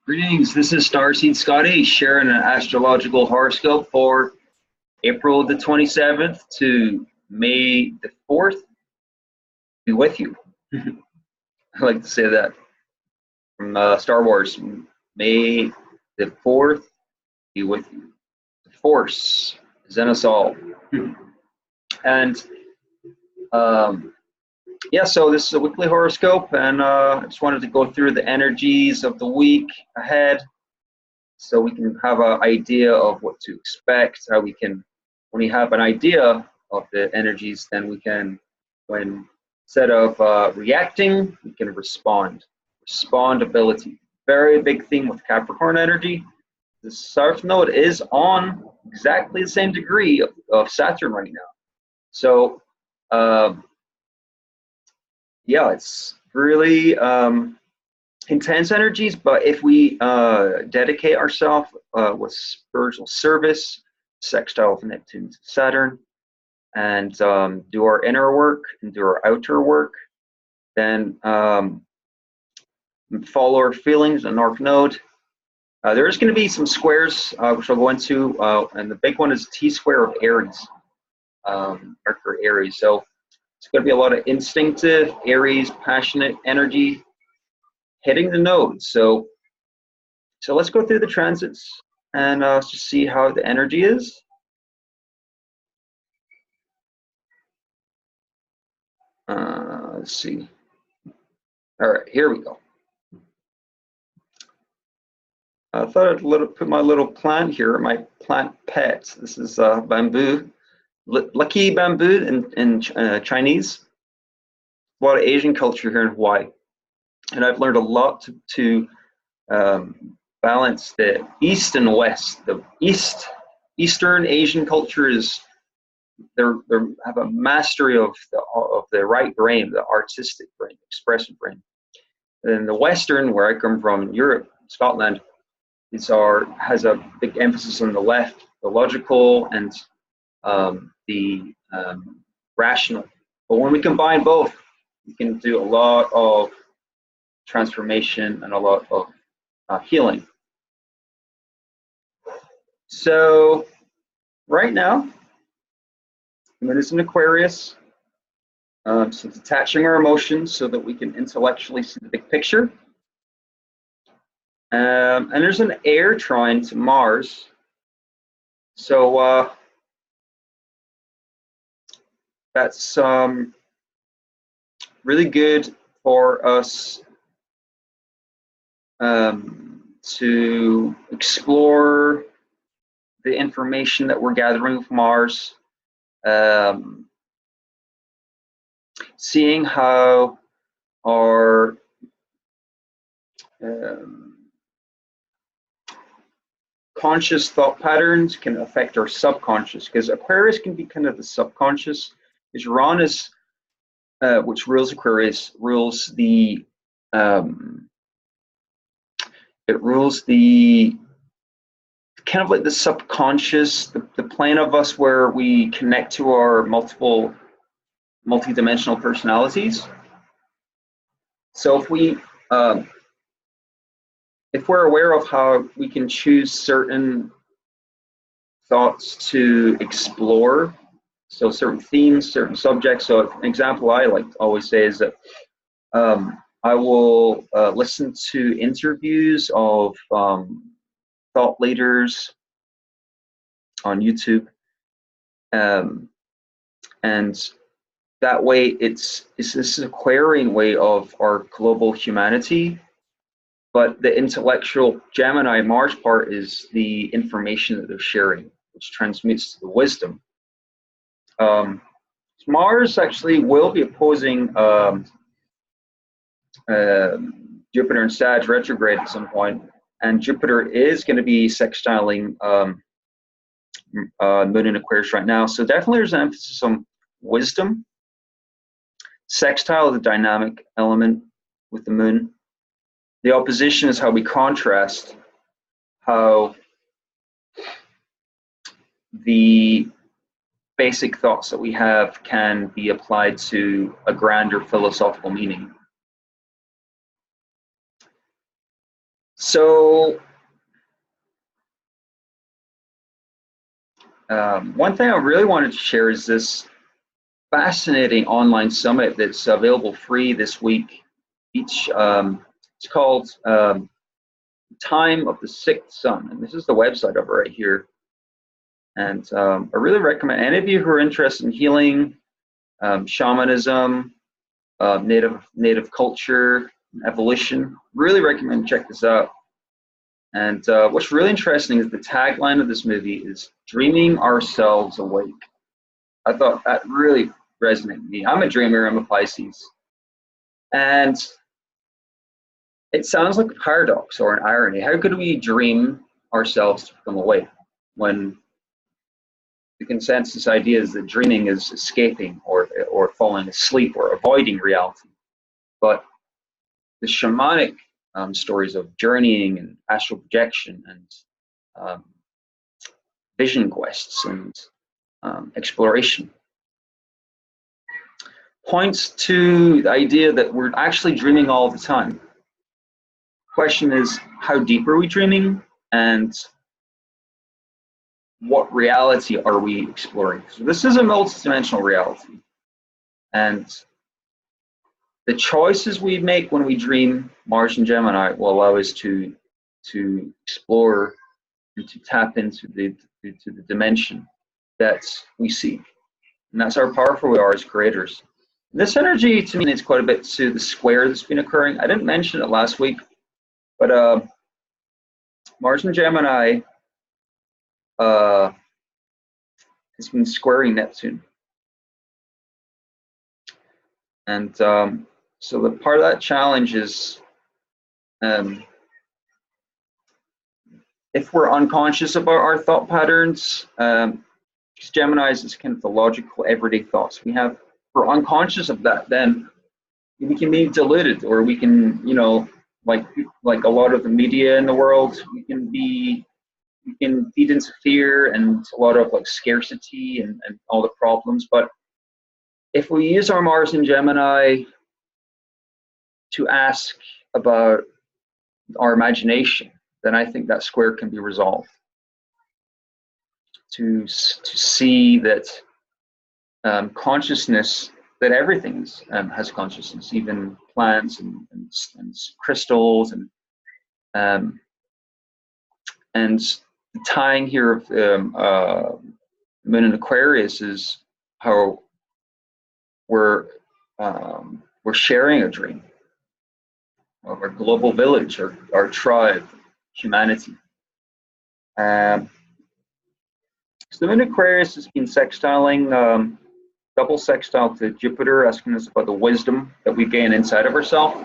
Greetings, this is Starseedscotty sharing an astrological horoscope for April the 27th to May the 4th. Be with you. I like to say that from Star Wars. May the 4th be with you. The Force is in us all. And yeah, so this is a weekly horoscope, and I just wanted to go through the energies of the week ahead, so we can have an idea of what to expect, how we can, when we have an idea of the energies, then we can, instead of reacting, we can respond. Respondability, very big theme with Capricorn energy. The South Node is on exactly the same degree of Saturn right now. So, yeah, it's really intense energies, but if we dedicate ourselves with spiritual service, sextile of Neptune to Saturn, and do our inner work and do our outer work, then follow our feelings and North Node. There's going to be some squares, which I'll go into, and the big one is T-square of Aries, Mercury Aries. So it's going to be a lot of instinctive, Aries, passionate energy hitting the nodes. So let's go through the transits and just see how the energy is. Let's see. All right, here we go. I thought I'd put my little plant here, my plant pet. This is bamboo, lucky bamboo in Chinese. A lot of Asian culture here in Hawaii, and I've learned a lot to balance the East and West. The Eastern Asian culture is they have a mastery of the right brain, the artistic brain, expressive brain. And the Western, where I come from, in Europe, Scotland, has a big emphasis on the left, the logical and the rational. But when we combine both, we can do a lot of transformation and a lot of healing. So right now, Moon is in Aquarius, so detaching our emotions so that we can intellectually see the big picture. And there's an air trine to Mars. So that's really good for us to explore the information that we're gathering with Mars, seeing how our conscious thought patterns can affect our subconscious, because Aquarius can be kind of the subconscious. Because Uranus, which rules Aquarius, rules the kind of like the subconscious, the plane of us where we connect to our multi-dimensional personalities. So if we're aware of how we can choose certain thoughts to explore, so certain themes, certain subjects. So an example I like to always say is that I will listen to interviews of thought leaders on YouTube, and that way it's this Aquarian way of our global humanity. But the intellectual Gemini Mars part is the information that they're sharing, which transmits to the wisdom. Mars actually will be opposing Jupiter and Sag retrograde at some point, and Jupiter is going to be sextiling Moon in Aquarius right now. So definitely there's an emphasis on wisdom. Sextile is a dynamic element with the Moon. The opposition is how we contrast how the basic thoughts that we have can be applied to a grander philosophical meaning. So one thing I really wanted to share is this fascinating online summit that's available free this week. It's called Time of the Sixth Sun, and this is the website of it right here. And I really recommend any of you who are interested in healing, shamanism, native culture, evolution. Really recommend check this out. And what's really interesting is the tagline of this movie is "Dreaming Ourselves Awake." I thought that really resonated with me. I'm a dreamer. I'm a Pisces, and it sounds like a paradox or an irony. How could we dream ourselves to become awake when the consensus idea is that dreaming is escaping or falling asleep or avoiding reality? But the shamanic stories of journeying and astral projection and vision quests and exploration points to the idea that we're actually dreaming all the time. Question is, how deep are we dreaming, and what reality are we exploring? So this is a multidimensional reality, and the choices we make when we dream Mars and Gemini will allow us to explore and to tap into the dimension that we seek, and that's how powerful we are as creators. And this energy, to me, is quite a bit to the square that's been occurring. I didn't mention it last week, but Mars and Gemini has been squaring Neptune. And so the part of that challenge is if we're unconscious about our thought patterns, because Gemini is kind of the logical, everyday thoughts we have. If we're unconscious of that, then we can be deluded, or we can, like a lot of the media in the world, we can feed into fear and a lot of like scarcity and all the problems. But if we use our Mars and Gemini to ask about our imagination, then I think that square can be resolved. To see that consciousness, that everything has consciousness, even plants and crystals, and the tying here of Moon in Aquarius is how we're sharing a dream of our global village, our tribe, humanity. So the Moon in Aquarius has been sextiling, double sextile to Jupiter, asking us about the wisdom that we gain inside of ourselves.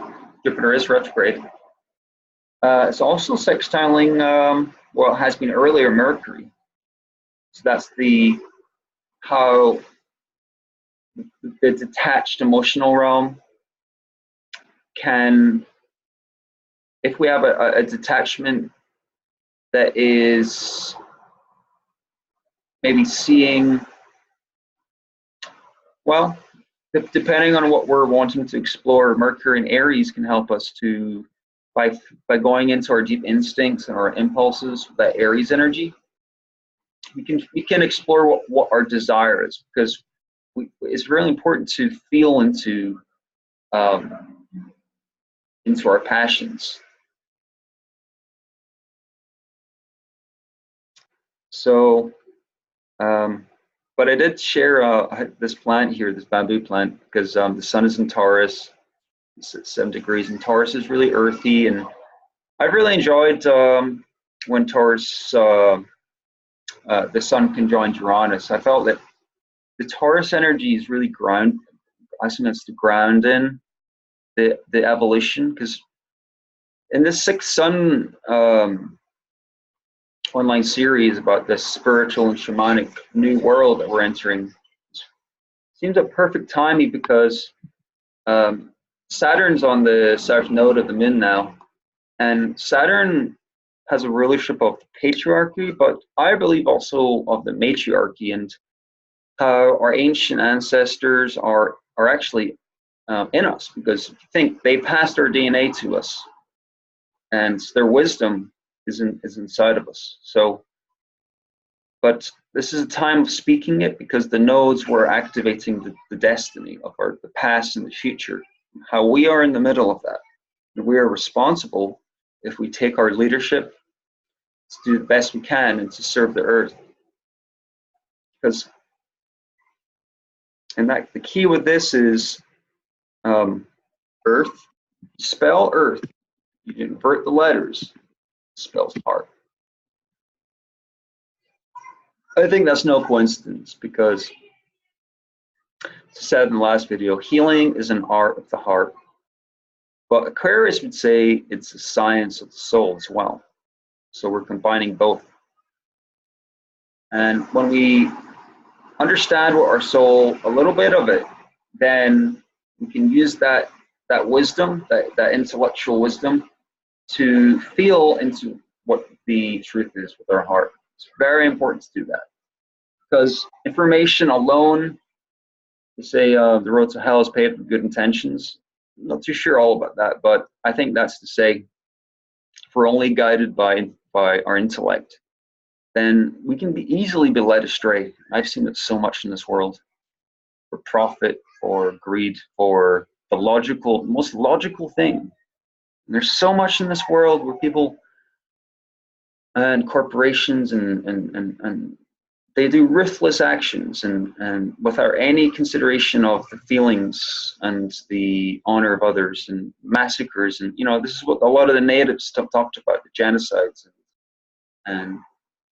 Jupiter is retrograde. It's also sextiling, well, it has been earlier, Mercury. So that's how the detached emotional realm can, if we have a detachment that is maybe seeing, well, depending on what we're wanting to explore, Mercury and Aries can help us to, by going into our deep instincts and our impulses, that Aries energy, we can explore what our desire is, because it's really important to feel into our passions. So, but I did share this plant here, this bamboo plant, because the sun is in Taurus. It's at 7 degrees, and Taurus is really earthy, and I've really enjoyed when Taurus, the sun conjoined Uranus. I felt that the Taurus energy is really I think it's the ground in the evolution, because in this Sixth Sun online series about this spiritual and shamanic new world that we're entering, seems a perfect timing, because Saturn's on the south node of the moon now, and Saturn has a rulership of patriarchy, but I believe also of the matriarchy, and how our ancient ancestors are actually in us, because if you think, they passed their DNA to us. and their wisdom is inside of us. So, but this is a time of speaking it, because the nodes were activating the destiny of the past and the future. How we are in the middle of that. And we are responsible, if we take our leadership, to do the best we can and to serve the earth. Because, and that the key with this is earth. Spell earth. You invert the letters. Spells heart. I think that's no coincidence, because, as I said in the last video, healing is an art of the heart. But Aquarius would say it's a science of the soul as well. So we're combining both. And when we understand what our soul, a little bit of it, then we can use that wisdom, that intellectual wisdom, to feel into what the truth is with our heart. It's very important to do that, because information alone, they say the road to hell is paved with good intentions. I'm not too sure all about that, but I think that's to say, if we're only guided by our intellect, then we can easily be led astray. I've seen it so much in this world, for profit, for greed, for the most logical thing. And there's so much in this world where people and corporations and they do ruthless actions and without any consideration of the feelings and the honor of others, and massacres. And this is what a lot of the natives talked about, the genocides.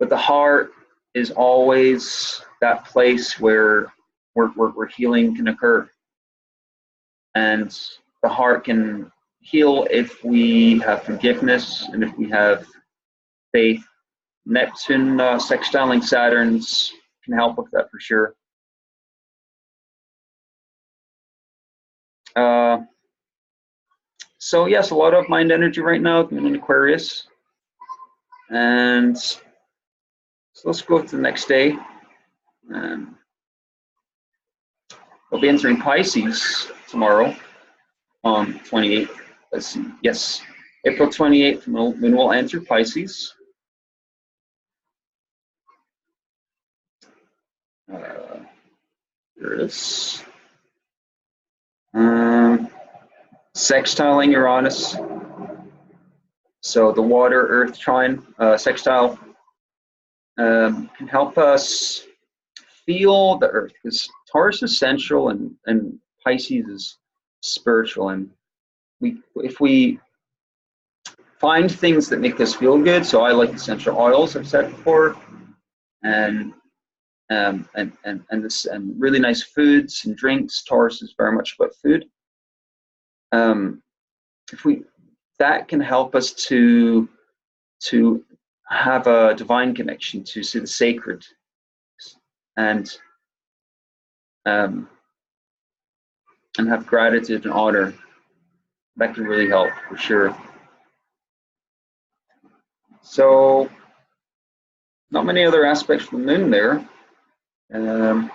But the heart is always that place where healing can occur. And the heart can heal if we have forgiveness and if we have faith. Neptune sextiling Saturn's can help with that for sure. So yes, a lot of mind energy right now in Aquarius. And so let's go to the next day. We'll be entering Pisces tomorrow on 28th. Let's see. Yes, April 28th, moon will enter Pisces. There it is. Sextiling Uranus. So the water-earth trine sextile can help us feel the earth, because Taurus is central and Pisces is spiritual. And if we find things that make us feel good, so I like essential oils, I've said before, and really nice foods and drinks. Taurus is very much about food. That can help us to have a divine connection, to see the sacred, and have gratitude and honor. That can really help for sure. So, not many other aspects of the moon there. There's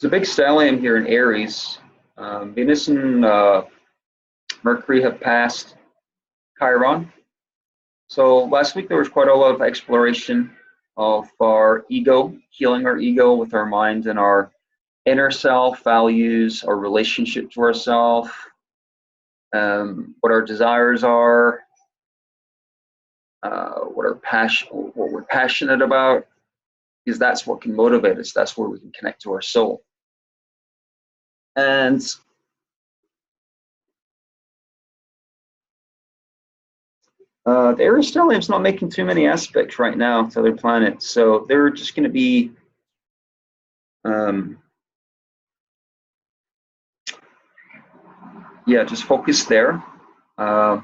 a big stellium here in Aries. Venus and Mercury have passed Chiron. So last week there was quite a lot of exploration of our ego, healing our ego with our mind and our inner self, values, our relationship to ourself, what our desires are, what we're passionate about, because that's what can motivate us. That's where we can connect to our soul. And the Aries stellium is not making too many aspects right now to other planets, so they're just going to be just focus there. But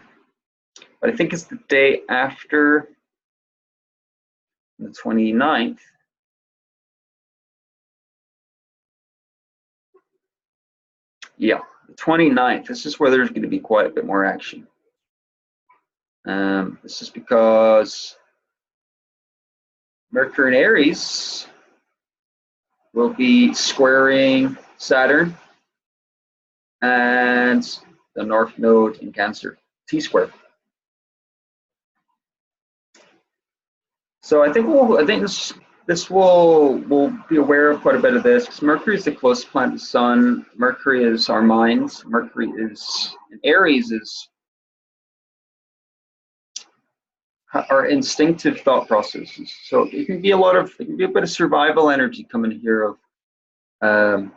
I think it's the day after the 29th. Yeah, the 29th. This is where there's going to be quite a bit more action. This is because Mercury in Aries will be squaring Saturn, and the North Node in Cancer, T-square. So I think we'll be aware of quite a bit of this, because Mercury is the closest planet to the Sun. Mercury is our minds. Mercury is in Aries is our instinctive thought processes. So it can be a bit of survival energy coming here of,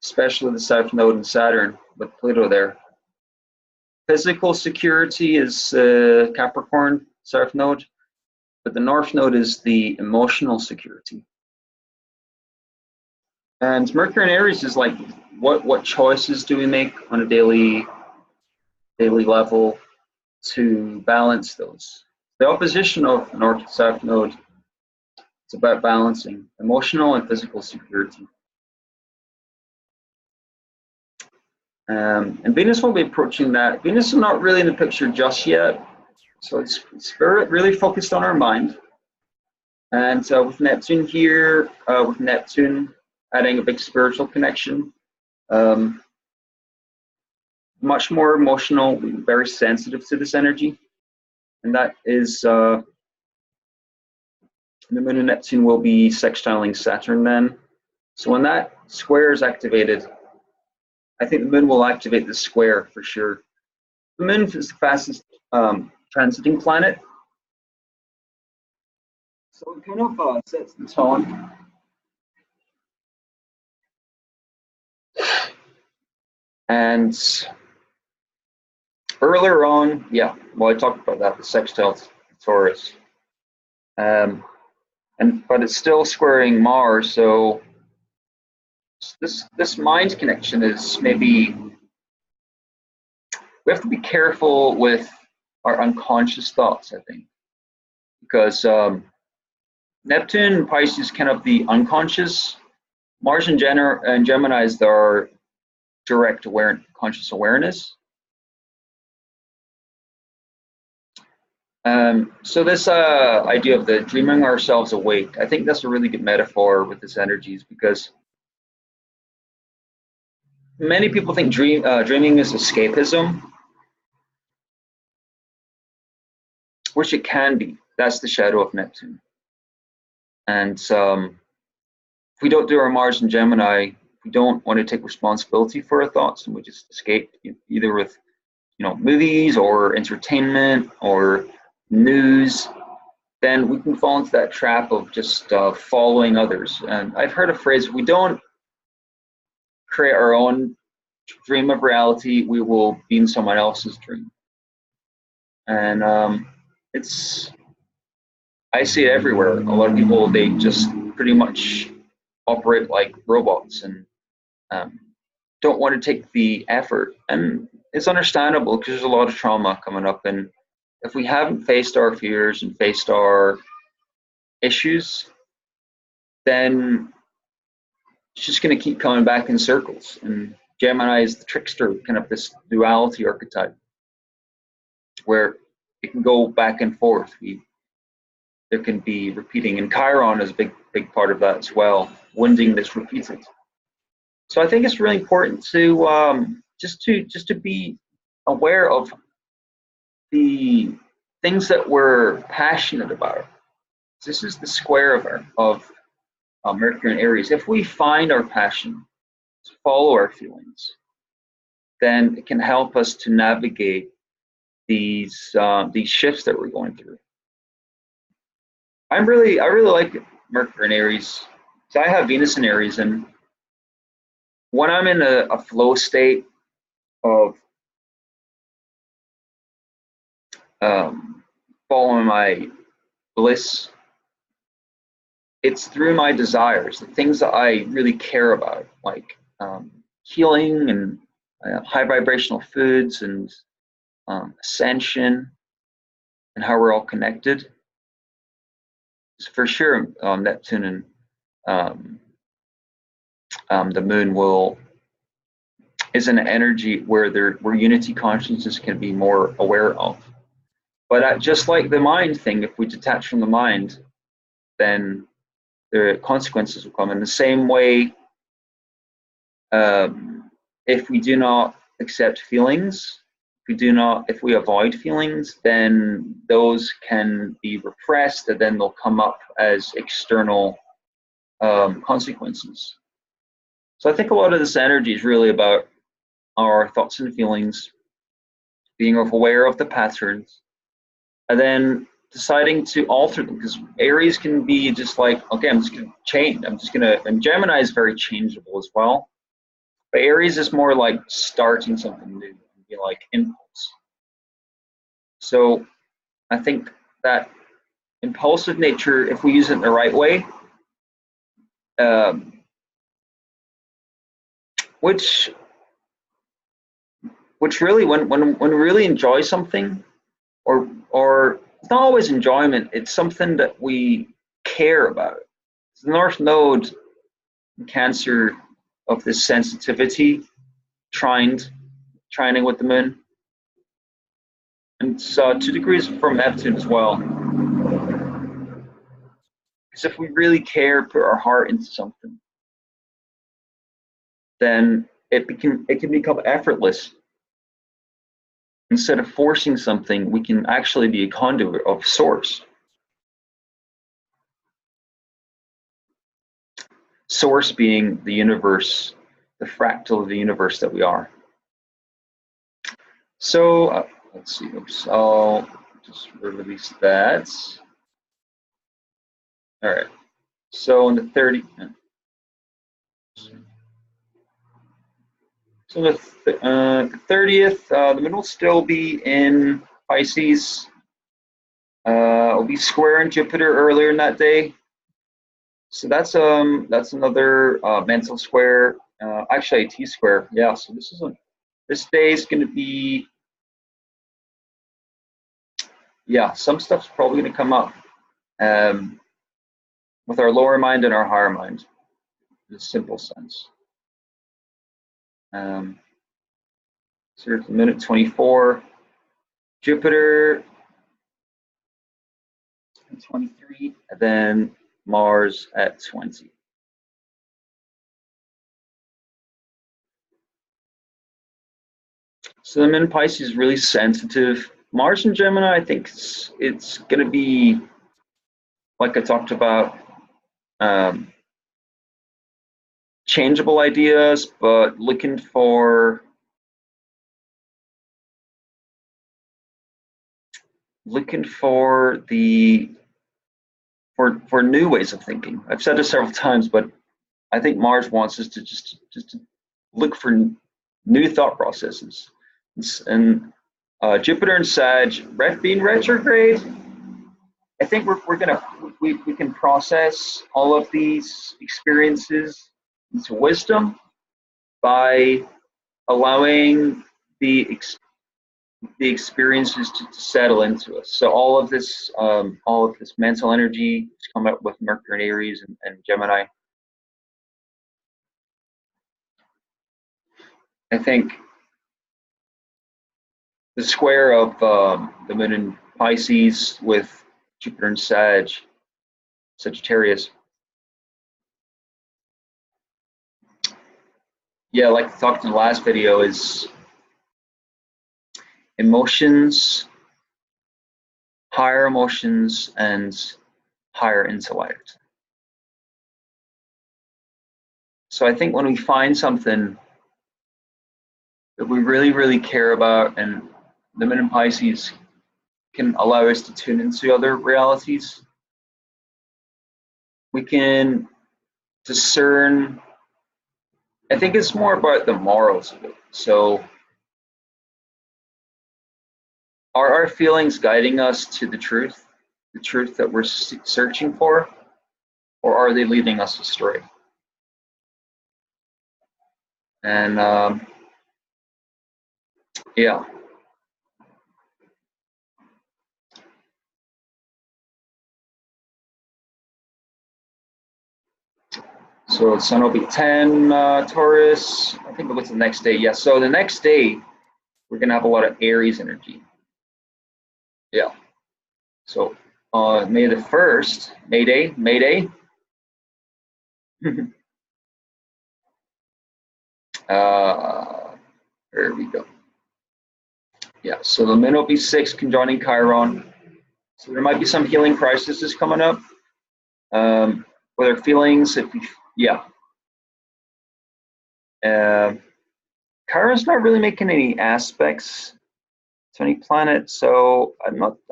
especially the South Node and Saturn with Pluto there. Physical security is Capricorn, South Node, but the North Node is the emotional security. And Mercury in Aries is like, what choices do we make on a daily level to balance those? The opposition of North and South Node, it's about balancing emotional and physical security. And Venus will be approaching that. Venus is not really in the picture just yet, so it's really focused on our mind. And with Neptune here, with Neptune adding a big spiritual connection, much more emotional, very sensitive to this energy. And that is, the Moon and Neptune will be sextiling Saturn then. So when that square is activated, I think the Moon will activate the square for sure. The Moon is the fastest transiting planet. So it kind of sets the tone. And earlier on, yeah, well, I talked about that, the sextile Taurus. But it's still squaring Mars, so this mind connection is maybe, we have to be careful with our unconscious thoughts, I think, because Neptune and Pisces kind of the unconscious. Mars and Gemini is our direct conscious awareness. So this idea of the dreaming ourselves awake, I think that's a really good metaphor with this energies, because many people think dreaming is escapism, which it can be. That's the shadow of Neptune. And if we don't do our Mars and Gemini, we don't want to take responsibility for our thoughts, and we just escape either with, movies or entertainment or news, then we can fall into that trap of just following others. And I've heard a phrase: we don't create our own dream of reality, we will be in someone else's dream. And I see it everywhere. A lot of people, they just pretty much operate like robots and don't want to take the effort. And it's understandable, because there's a lot of trauma coming up, and if we haven't faced our fears and faced our issues, then it's just going to keep coming back in circles. And Gemini is the trickster, kind of this duality archetype, where it can go back and forth. There can be repeating, and Chiron is a big part of that as well, wounding that's repeated. So I think it's really important to just to be aware of the things that we're passionate about. This is the square of Mercury and Aries. If we find our passion, follow our feelings, then it can help us to navigate these shifts that we're going through. I really like Mercury and Aries. So I have Venus in Aries, and when I'm in a flow state of following my bliss, it's through my desires, the things that I really care about, like healing and high vibrational foods and ascension and how we're all connected. For sure, Neptune and the Moon is an energy where unity consciousness can be more aware of. But just like the mind thing, if we detach from the mind, then the consequences will come. In the same way, if we do not accept feelings, if we avoid feelings, then those can be repressed, and then they'll come up as external consequences. So I think a lot of this energy is really about our thoughts and feelings, being aware of the patterns, and then deciding to alter them, because Aries can be just like, okay, I'm just going to change. And Gemini is very changeable as well. But Aries is more like starting something new, be like impulse. So I think that impulsive nature, if we use it in the right way, which really, when we really enjoy something, or it's not always enjoyment, it's something that we care about. It's the North Node in Cancer of this sensitivity, trining with the moon, and so 2 degrees from Neptune as well. Because if we really care, put our heart into something, then it can become effortless. Instead of forcing something, we can actually be a conduit of source. Source being the universe, the fractal of the universe that we are. So let's see. Oops, I'll just release that. All right. So on the 30th, the moon will still be in Pisces. It'll be squaring Jupiter earlier in that day. So that's another mental square. Actually, a T square. Yeah. So this day is going to be, yeah, some stuff's probably going to come up with our lower mind and our higher mind, in a simple sense. So here's minute 24. Jupiter 23, and then Mars at 20. So the moon Pisces is really sensitive. Mars in Gemini, I think it's going to be, like I talked about, changeable ideas, but looking for for new ways of thinking. I've said this several times, but I think Mars wants us to just to look for new thought processes. And Jupiter and Sag being retrograde, I think we can process all of these experiences into wisdom by allowing the experiences to settle into us. So all of this mental energy has come up with Mercury and Aries and Gemini. I think the square of the moon in Pisces with Jupiter and Sagittarius. Yeah, like I talked in the last video, is emotions, higher emotions, and higher intellect. So I think when we find something that we really, really care about, and the moon in Pisces can allow us to tune into other realities, we can discern. I think it's more about the morals of it. So are our feelings guiding us to the truth that we're searching for, or are they leading us astray? And yeah. So sun will be 10 Taurus. I think what's the next day? Yeah, so the next day, we're going to have a lot of Aries energy. Yeah. So May the 1st, May Day. There we go. Yeah, so the moon will be 6 conjoining Chiron. So there might be some healing crises coming up. Whether feelings, yeah. Chiron's not really making any aspects to any planet, so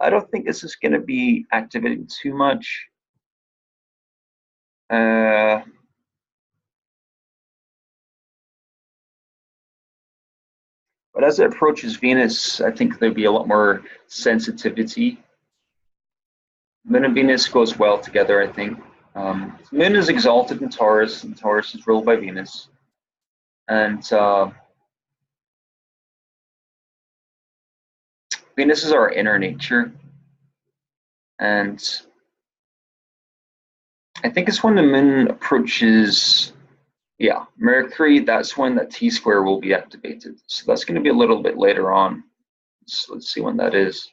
I don't think this is going to be activating too much. But as it approaches Venus, I think there'll be a lot more sensitivity. Moon and Venus goes well together, I think. Moon is exalted in Taurus, and Taurus is ruled by Venus. And Venus is our inner nature. And I think it's when the moon approaches, yeah, Mercury, that's when that T-square will be activated. So that's going to be a little bit later on. So let's see when that is.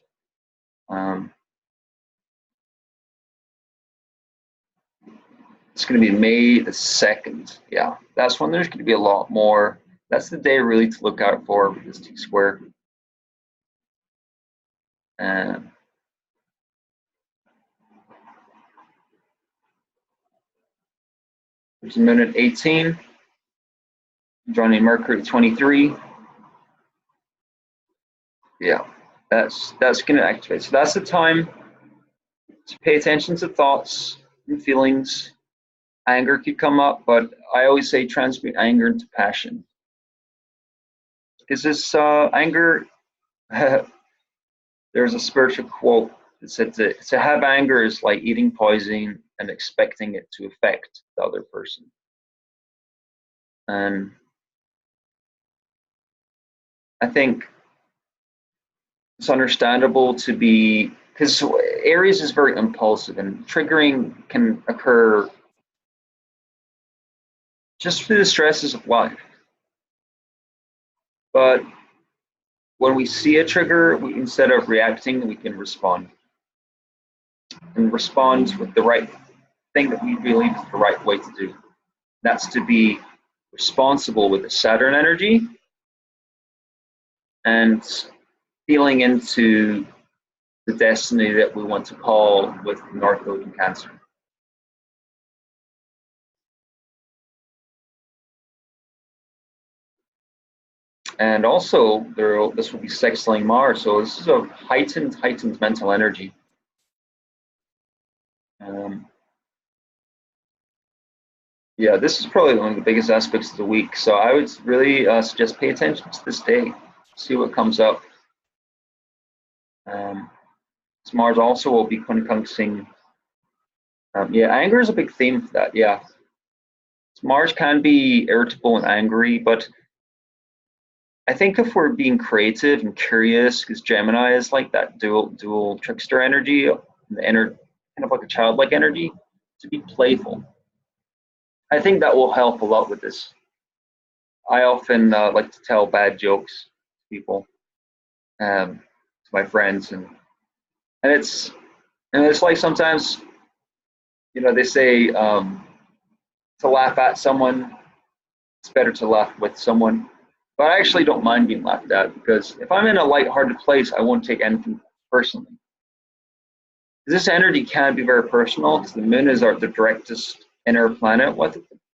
It's going to be May the 2nd. Yeah, that's when there's going to be a lot more. That's the day really to look out for with this T-square. There's a moon at 18, joining Mercury at 23. Yeah, that's going to activate. So that's the time to pay attention to thoughts and feelings. Anger could come up, but I always say transmute anger into passion. Because this anger, there's a spiritual quote that said to have anger is like eating poison and expecting it to affect the other person. And I think it's understandable to be, because Aries is very impulsive and triggering can occur just through the stresses of life. But when we see a trigger, instead of reacting, we can respond. And respond with the right thing that we believe is the right way to do. That's to be responsible with the Saturn energy and feeling into the destiny that we want to call with North Node in Cancer. And also, this will be sextiling Mars, so this is a heightened mental energy. Yeah, this is probably one of the biggest aspects of the week. So I would really suggest pay attention to this day, see what comes up. Mars also will be conjuncting. Yeah, anger is a big theme for that. Yeah, Mars can be irritable and angry, but I think if we're being creative and curious, because Gemini is like that dual trickster energy, the inner kind of like a childlike energy, to be playful. I think that will help a lot with this. I often like to tell bad jokes to people, to my friends, and it's like sometimes, they say to laugh at someone, it's better to laugh with someone. But I actually don't mind being laughed at, because if I'm in a lighthearted place, I won't take anything personally. This energy can be very personal, because the moon is the directest inner planet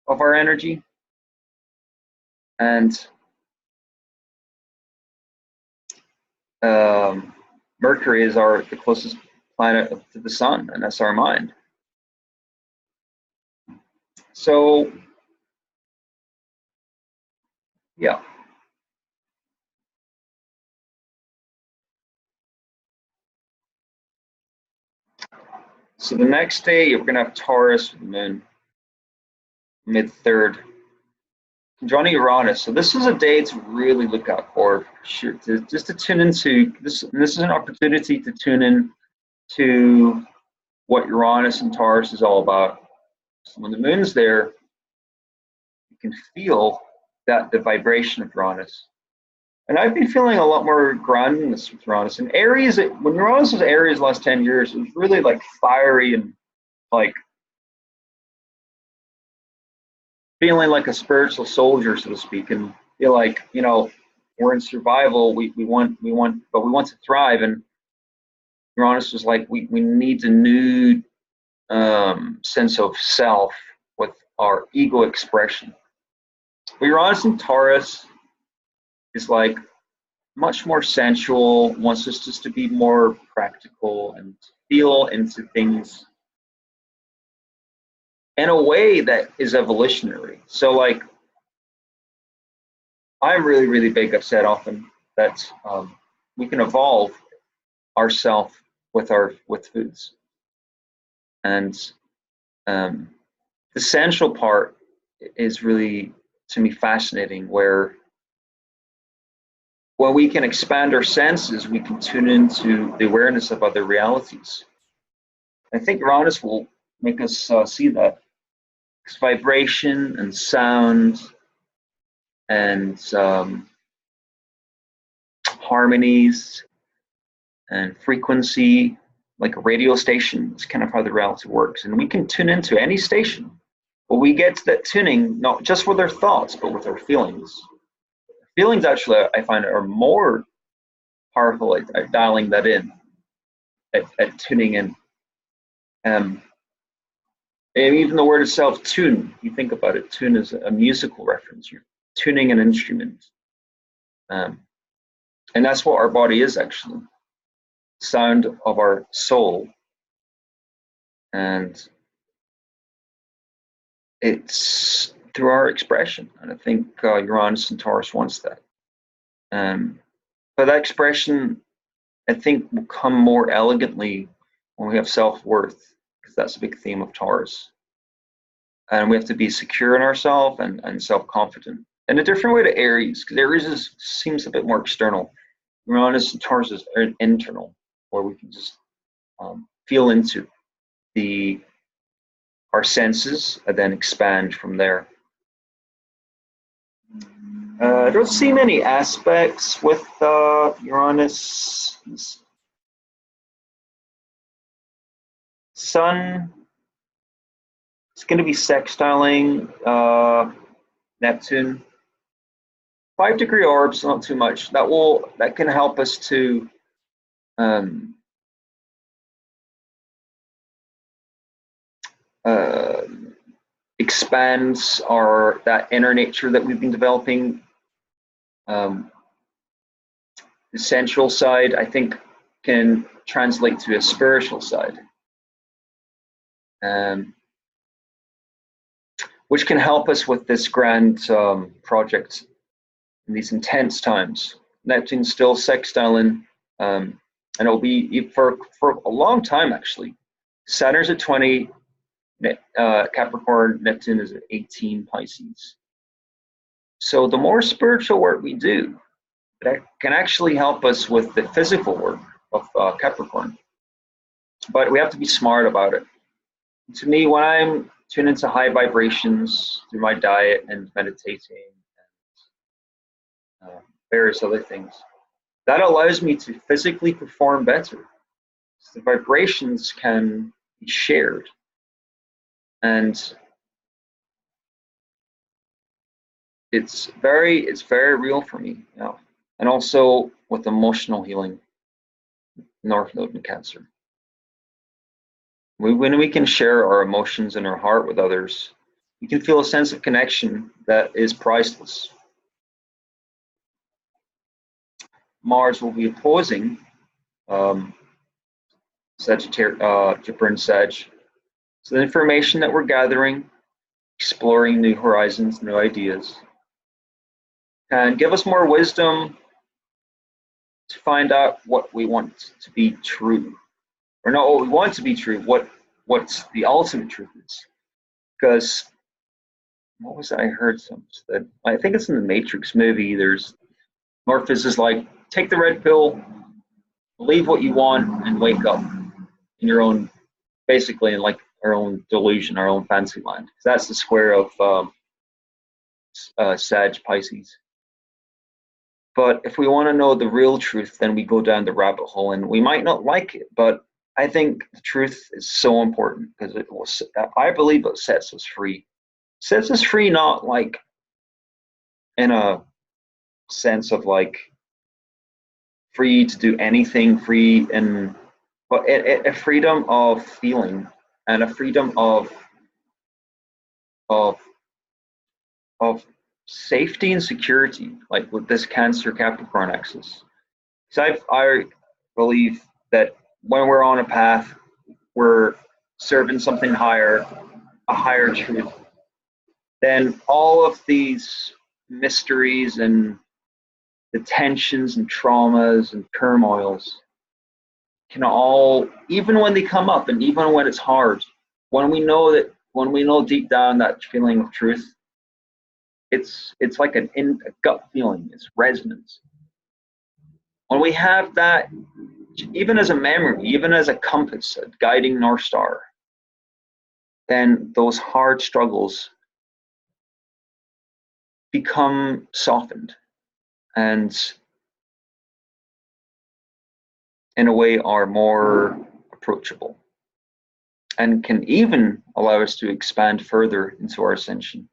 of our energy. And Mercury is the closest planet to the sun, and that's our mind. So, yeah. So the next day, we're going to have Taurus with the moon, mid-3rd. Conjoining Uranus. So this is a day to really look out for, sure, just to tune into this. This is an opportunity to tune in to what Uranus and Taurus is all about. So when the moon's there, you can feel the vibration of Uranus. And I've been feeling a lot more groundedness with Uranus. And Aries, when Uranus was Aries the last 10 years, it was really like fiery and like feeling like a spiritual soldier, so to speak, and feel like, you know, we're in survival. But we want to thrive. And Uranus was like, we need a new sense of self with our ego expression. But Uranus in Taurus is like much more sensual, wants us just to be more practical and feel into things in a way that is evolutionary. So like, I'm really, really big, I've said often, that we can evolve ourselves with foods. And the sensual part is really, to me, fascinating, where when we can expand our senses, we can tune into the awareness of other realities. I think Uranus will make us see that. Because vibration and sound and harmonies and frequency, like a radio station, is kind of how the reality works. And we can tune into any station, but we get to that tuning not just with our thoughts, but with our feelings. Feelings, actually, I find, are more powerful at dialing that in, at tuning in. And even the word itself, tune, you think about it, tune is a musical reference. You're tuning an instrument. And that's what our body is, actually. Sound of our soul. And it's through our expression. And I think Uranus and Taurus wants that. But that expression, I think, will come more elegantly when we have self-worth, because that's a big theme of Taurus. And we have to be secure in ourselves and self-confident. In a different way to Aries, because Aries seems a bit more external. Uranus and Taurus is internal, where we can just feel into our senses and then expand from there. I don't see many aspects with Uranus. Sun is going to be sextiling Neptune. 5-degree orbs, not too much. That can help us to expand that inner nature that we've been developing. The sensual side, I think, can translate to a spiritual side, which can help us with this grand project in these intense times. Neptune's still sextiling, and it'll be for a long time, actually. Saturn's at 20, Capricorn, Neptune is at 18, Pisces. So the more spiritual work we do, that can actually help us with the physical work of Capricorn. But we have to be smart about it. To me, when I'm tuned into high vibrations through my diet and meditating and various other things, that allows me to physically perform better. So the vibrations can be shared. And it's very real for me, you know. And also with emotional healing, North Node in Cancer. When we can share our emotions and our heart with others, we can feel a sense of connection that is priceless. Mars will be opposing Jupiter and Sag. So the information that we're gathering, exploring new horizons, new ideas, can give us more wisdom to find out what we want to be true. Or not what we want to be true, what's the ultimate truth is. Because, what was that I heard that I think it's in the Matrix movie, there's Morpheus is like, take the red pill, believe what you want, and wake up in your own, basically in like our own delusion, our own fantasy land. That's the square of Sag Pisces. But if we want to know the real truth, then we go down the rabbit hole, and we might not like it, but I think the truth is so important because I believe it sets us free. Sets us free, not like in a sense of like free to do anything, free and but a freedom of feeling and a freedom of of safety and security, like with this Cancer Capricorn axis. So I believe that when we're on a path, we're serving something higher, a higher truth. Then all of these mysteries and the tensions and traumas and turmoils can all, even when they come up and even when it's hard, when we know deep down that feeling of truth, it's like a gut feeling, it's resonance. When we have that, even as a memory, even as a compass, a guiding North Star, then those hard struggles become softened and in a way are more approachable and can even allow us to expand further into our ascension.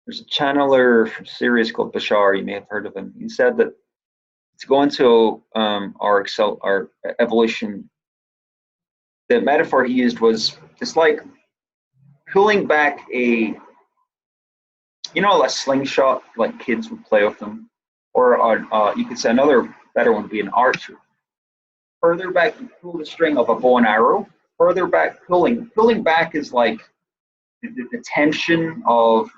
There's a channeler from Sirius called Bashar, you may have heard of him. He said that to go into our evolution, the metaphor he used was it's like pulling back a slingshot, like kids would play with them, or you could say another better one would be an archer. Further back, you pull the string of a bow and arrow. Further back, pulling back is like the tension of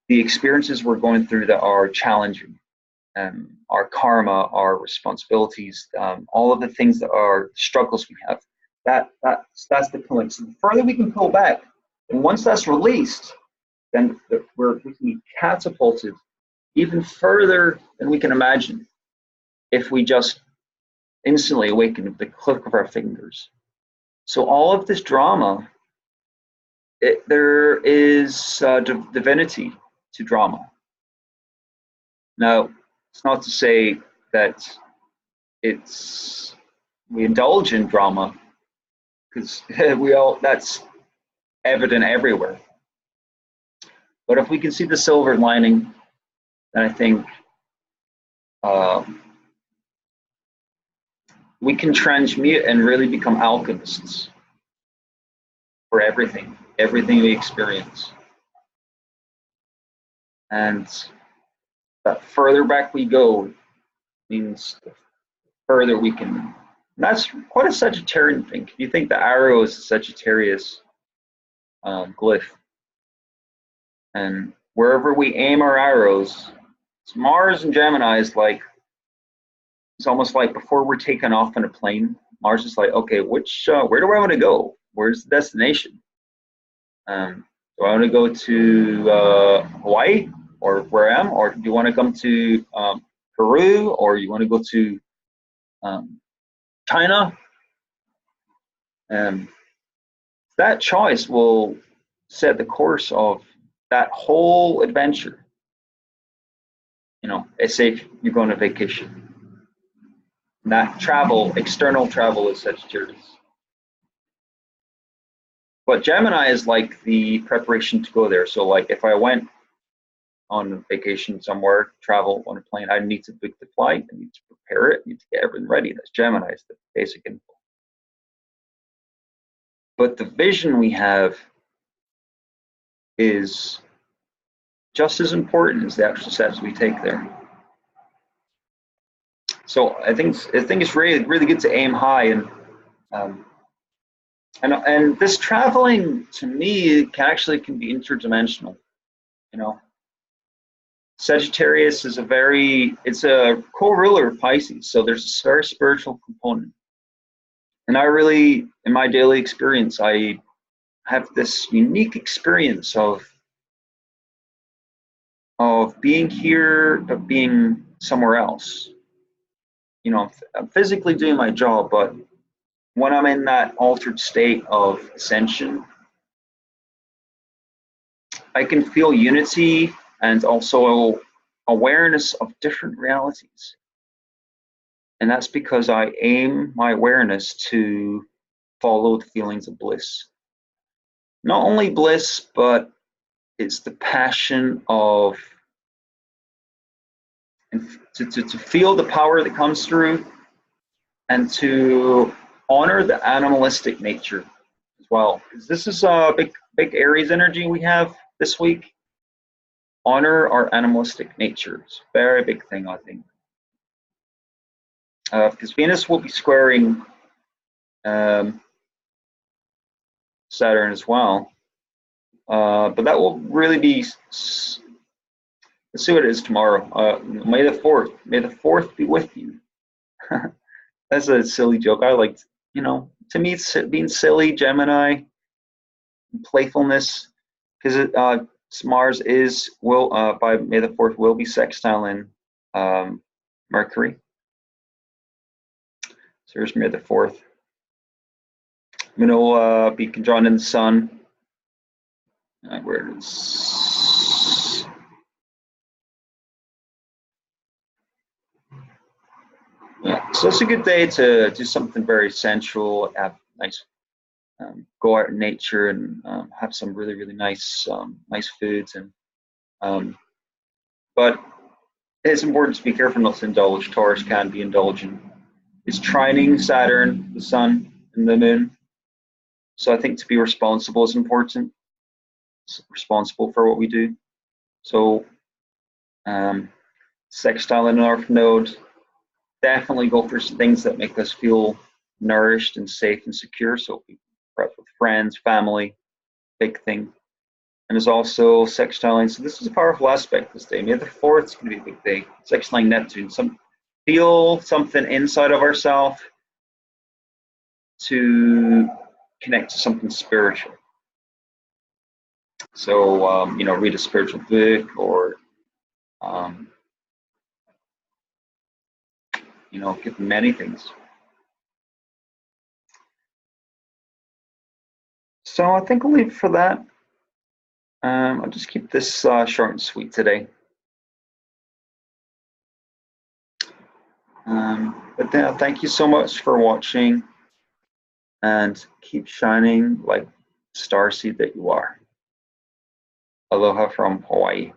the experiences we're going through that are challenging, our karma, our responsibilities, all of the things that are struggles we have. That's the pulling. So the further we can pull back, and once that's released, then we can be catapulted even further than we can imagine if we just instantly awaken with the click of our fingers. So all of this drama, there is divinity to drama. Now, it's not to say that we indulge in drama, because that's evident everywhere. But if we can see the silver lining, then I think we can transmute and really become alchemists for everything we experience. And that further back we go means the further we can. And that's quite a Sagittarian thing. You think the arrow is a Sagittarius glyph, and wherever we aim our arrows, it's Mars and Gemini is like, it's almost like before we're taking off in a plane, Mars is like, okay, where do I want to go? Where's the destination? Do I want to go to Hawaii, or where I am, or do you want to come to Peru, or you want to go to China? That choice will set the course of that whole adventure. Let's say you're going on vacation. That travel, external travel, is Sagittarius. But Gemini is like the preparation to go there. So like if I went on vacation somewhere, travel on a plane, I need to book the flight, I need to prepare it, I need to get everything ready. That's Gemini, is the basic info. But the vision we have is just as important as the actual steps we take there. So I think it's really, really good to aim high, and this traveling to me can be interdimensional. Sagittarius is it's a co-ruler of Pisces, so there's a very spiritual component. And I really, in my daily experience, I have this unique experience of being here, of being somewhere else. I'm physically doing my job, but when I'm in that altered state of ascension, I can feel unity and also awareness of different realities. And that's because I aim my awareness to follow the feelings of bliss. Not only bliss, but it's the passion of to feel the power that comes through, and to honor the animalistic nature as well. Because this is a big Aries energy we have this week. Honor our animalistic nature. It's a very big thing, I think. Because Venus will be squaring Saturn as well. But that will really be, let's see what it is tomorrow. May the 4th. May the 4th be with you. That's a silly joke. I like, to me, it's being silly, Gemini, playfulness, because Mars will by May the 4th will be sextile in Mercury. So here's May the 4th. Will be conjoined in the Sun. Where it is. Yeah, so it's a good day to do something very sensual, have nice, go out in nature and have some really nice foods, and but it's important to be careful not to indulge. Taurus can be indulgent. It's trining Saturn, the Sun, and the Moon. So I think to be responsible is important. It's responsible for what we do. So sextile in North Node. Definitely go for things that make us feel nourished and safe and secure. So prep with friends, family, big thing. And there's also sextiling. So this is a powerful aspect this day. May the 4th is going to be a big day. Sextiling Neptune. Feel something inside of ourselves to connect to something spiritual. So read a spiritual book, or get many things. So I think I'll leave it for that. I'll just keep this short and sweet today. But thank you so much for watching, and keep shining like starseed that you are. Aloha from Hawaii.